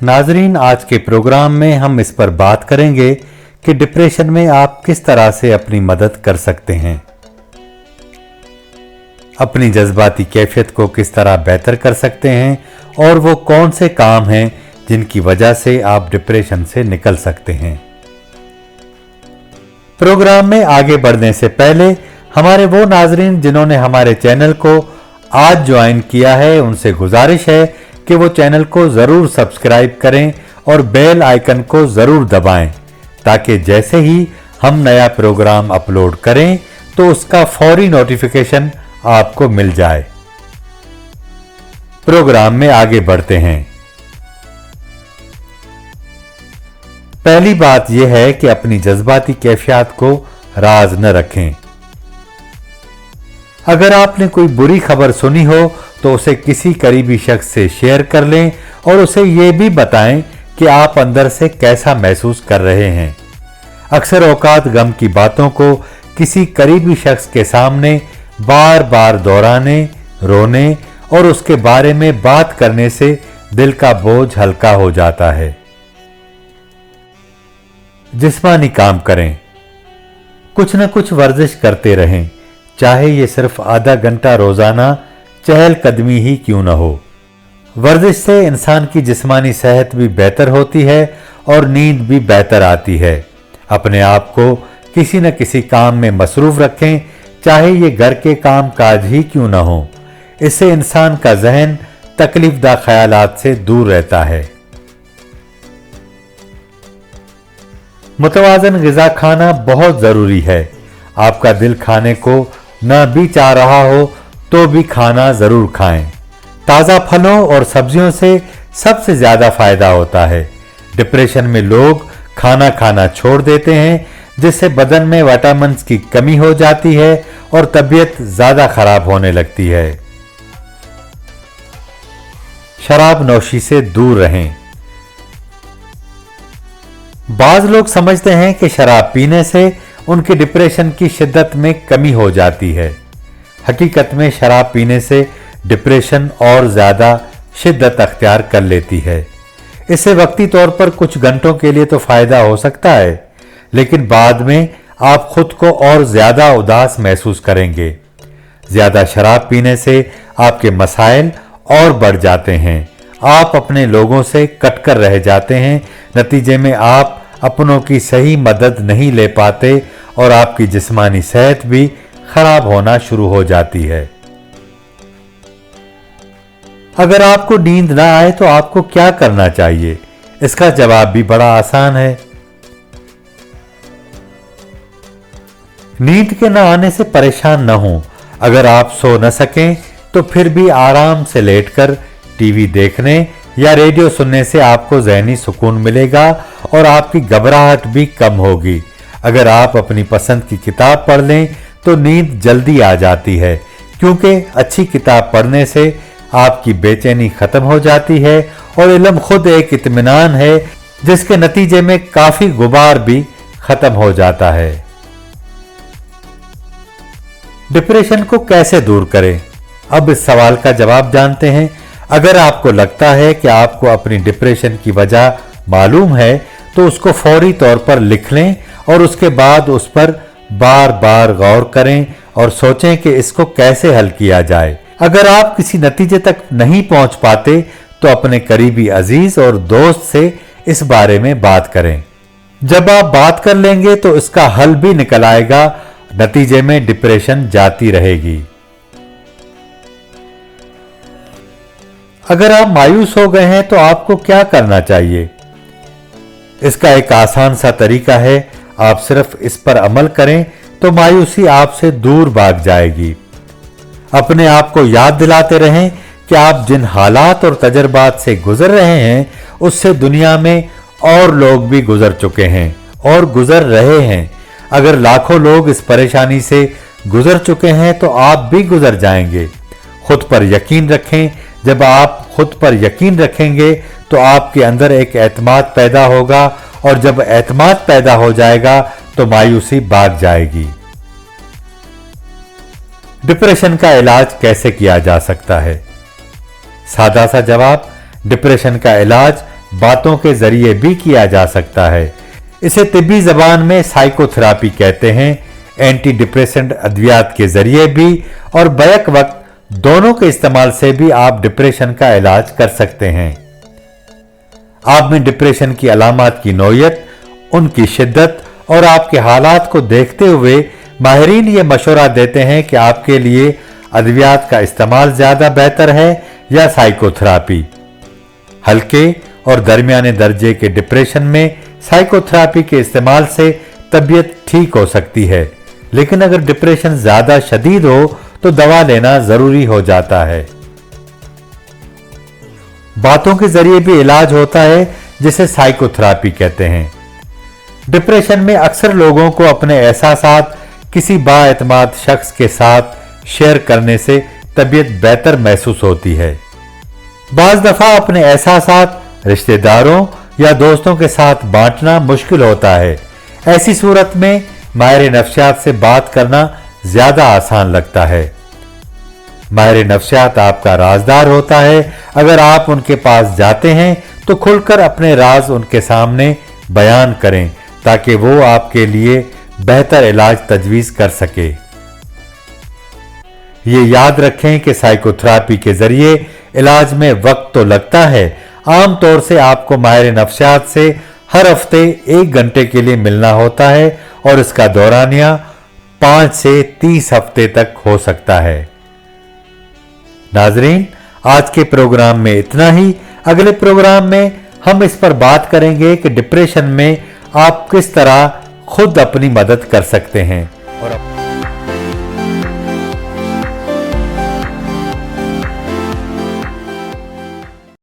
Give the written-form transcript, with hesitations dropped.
नाजरीन, आज के प्रोग्राम में हम इस पर बात करेंगे कि डिप्रेशन में आप किस तरह से अपनी मदद कर सकते हैं, अपनी जज्बाती कैफियत को किस तरह बेहतर कर सकते हैं और वो कौन से काम हैं जिनकी वजह से आप डिप्रेशन से निकल सकते हैं। प्रोग्राम में आगे बढ़ने से पहले हमारे वो नाजरीन जिन्होंने हमारे चैनल को आज ज्वाइन किया है, उनसे गुजारिश है कि वो चैनल को जरूर सब्सक्राइब करें और बेल आइकन को जरूर दबाएं ताकि जैसे ही हम नया प्रोग्राम अपलोड करें तो उसका फौरी नोटिफिकेशन आपको मिल जाए। प्रोग्राम में आगे बढ़ते हैं। पहली बात यह है कि अपनी जज्बाती कैफियत को राज न रखें। अगर आपने कोई बुरी खबर सुनी हो तो उसे किसी करीबी शख्स से शेयर कर लें और उसे यह भी बताएं कि आप अंदर से कैसा महसूस कर रहे हैं। अक्सर औकात गम की बातों को किसी करीबी शख्स के सामने बार बार दोहराने, रोने और उसके बारे में बात करने से दिल का बोझ हल्का हो जाता है। जिस्मानी काम करें, कुछ न कुछ वर्जिश करते रहें, चाहे ये सिर्फ आधा घंटा रोजाना चहलकदमी ही क्यों न हो। वर्जिश से इंसान की जिस्मानी सेहत भी बेहतर होती है और नींद भी बेहतर आती है। अपने आप को किसी न किसी काम में मसरूफ रखें, चाहे ये घर के काम काज ही क्यों न हो। इससे इंसान का जहन तकलीफदा ख्यालात से दूर रहता है। मुतवाजन ग़िज़ा खाना बहुत जरूरी है। आपका दिल खाने को न भी चाह रहा हो तो भी खाना जरूर खाएं। ताज़ा फलों और सब्जियों से सबसे ज्यादा फायदा होता है। डिप्रेशन में लोग खाना खाना छोड़ देते हैं, जिससे बदन में विटामिन्स की कमी हो जाती है और तबीयत ज्यादा खराब होने लगती है। शराब नोशी से दूर रहें। बाज लोग समझते हैं कि शराब पीने से उनकी डिप्रेशन की शिद्दत में कमी हो जाती है। हकीकत में शराब पीने से डिप्रेशन और ज्यादा शिद्दत अख्तियार कर लेती है। इससे वक्ती तौर पर कुछ घंटों के लिए तो फायदा हो सकता है, लेकिन बाद में आप खुद को और ज्यादा उदास महसूस करेंगे। ज्यादा शराब पीने से आपके मसाइल और बढ़ जाते हैं। आप अपने लोगों से कटकर रह जाते हैं। नतीजे में आप अपनों की सही मदद नहीं ले पाते और आपकी जिस्मानी सेहत भी खराब होना शुरू हो जाती है। अगर आपको नींद ना आए तो आपको क्या करना चाहिए? इसका जवाब भी बड़ा आसान है। नींद के ना आने से परेशान न हो। अगर आप सो न सकें तो फिर भी आराम से लेटकर टीवी देखने या रेडियो सुनने से आपको ज़हनी सुकून मिलेगा और आपकी घबराहट भी कम होगी। अगर आप अपनी पसंद की किताब पढ़ लें तो नींद जल्दी आ जाती है, क्योंकि अच्छी किताब पढ़ने से आपकी बेचैनी खत्म हो जाती है और इल्म खुद एक इत्मीनान है, जिसके नतीजे में काफी गुबार भी खत्म हो जाता है। डिप्रेशन को कैसे दूर करें? अब इस सवाल का जवाब जानते हैं। अगर आपको लगता है कि आपको अपनी डिप्रेशन की वजह मालूम है तो उसको फौरी तौर पर लिख लें और उसके बाद उस पर बार बार गौर करें और सोचें कि इसको कैसे हल किया जाए। अगर आप किसी नतीजे तक नहीं पहुंच पाते तो अपने करीबी अजीज और दोस्त से इस बारे में बात करें। जब आप बात कर लेंगे तो इसका हल भी निकल आएगा। नतीजे में डिप्रेशन जाती रहेगी। अगर आप मायूस हो गए हैं तो आपको क्या करना चाहिए? इसका एक आसान सा तरीका है। आप सिर्फ इस पर अमल करें तो मायूसी आपसे दूर भाग जाएगी। अपने आप को याद दिलाते रहें कि आप जिन हालात और तजर्बात से गुजर रहे हैं उससे दुनिया में और लोग भी गुजर चुके हैं और गुजर रहे हैं। अगर लाखों लोग इस परेशानी से गुजर चुके हैं तो आप भी गुजर जाएंगे। खुद पर यकीन रखें। जब आप खुद पर यकीन रखेंगे तो आपके अंदर एक एतमाद पैदा होगा और जब एतमाद पैदा हो जाएगा तो मायूसी भाग जाएगी। डिप्रेशन का इलाज कैसे किया जा सकता है? सादा सा जवाब, डिप्रेशन का इलाज बातों के जरिए भी किया जा सकता है। इसे तिब्बी जबान में साइकोथेरेपी कहते हैं। एंटी डिप्रेसेंट अद्वियात के जरिए भी और बैक वक्त दोनों के इस्तेमाल से भी आप डिप्रेशन का इलाज कर सकते हैं। आप में डिप्रेशन की अलामात की नौयत, उनकी शिद्दत और आपके हालात को देखते हुए माहिरीन ये मशवरा देते हैं कि आपके लिए अद्वियात का इस्तेमाल ज्यादा बेहतर है या साइकोथेरेपी। हल्के और दरमियाने दर्जे के डिप्रेशन में साइकोथेरेपी के इस्तेमाल से तबीयत ठीक हो सकती है, लेकिन अगर डिप्रेशन ज्यादा शदीद हो तो दवा लेना जरूरी हो जाता है। बातों के जरिए भी इलाज होता है, जिसे साइकोथेरेपी कहते हैं। डिप्रेशन में अक्सर लोगों को अपने एहसासात किसी बाएतमाद शख्स के साथ शेयर करने से तबीयत बेहतर महसूस होती है। बाज दफा अपने एहसासात रिश्तेदारों या दोस्तों के साथ बांटना मुश्किल होता है। ऐसी सूरत में माहिर नफ्सियात से बात करना ज्यादा आसान लगता है। माहिर नफ्सियात आपका राजदार होता है। अगर आप उनके पास जाते हैं तो खुलकर अपने राज उनके सामने बयान करें, ताकि वो आपके लिए बेहतर इलाज तजवीज कर सके। ये याद रखें कि साइकोथेरेपी के जरिए इलाज में वक्त तो लगता है। आमतौर से आपको माहिर नफ्सियात से हर हफ्ते 1 घंटे के लिए मिलना होता है और इसका दौरानिया 5 से 30 हफ्ते तक हो सकता है। नाजरीन, आज के प्रोग्राम में इतना ही। अगले प्रोग्राम में हम इस पर बात करेंगे कि डिप्रेशन में आप किस तरह खुद अपनी मदद कर सकते हैं और